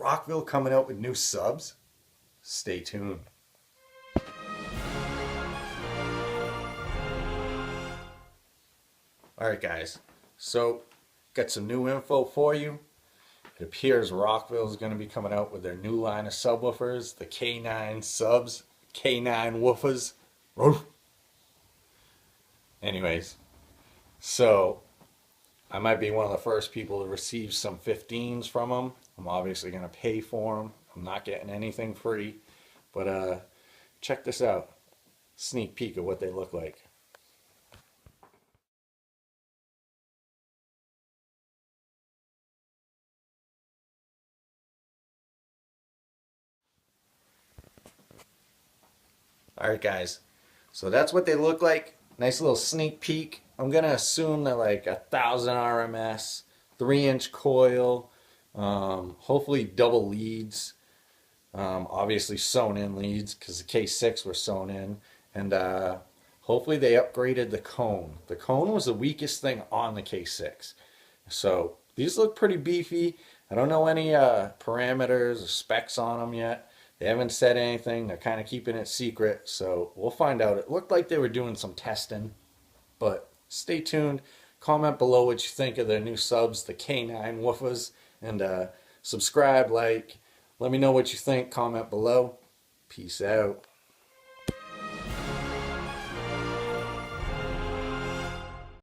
Rockville coming out with new subs? Stay tuned. Alright guys, so got some new info for you. It appears Rockville is going to be coming out with their new line of subwoofers, the K9 subs, K9 woofers. Anyways, so I might be one of the first people to receive some 15s from them. I'm obviously going to pay for them. I'm not getting anything free, but check this out. Sneak peek of what they look like. Alright guys, so that's what they look like. Nice little sneak peek. I'm going to assume they're like 1,000 RMS, 3-inch coil, hopefully double leads, obviously sewn in leads because the K6 were sewn in, and hopefully they upgraded the cone. The cone was the weakest thing on the K6. So these look pretty beefy. I don't know any parameters or specs on them yet. They haven't said anything. They're kind of keeping it secret, so we'll find out. It looked like they were doing some testing, but stay tuned. Comment below what you think of their new subs, the K9 woofers, and subscribe, like. Let me know what you think. Comment below. Peace out.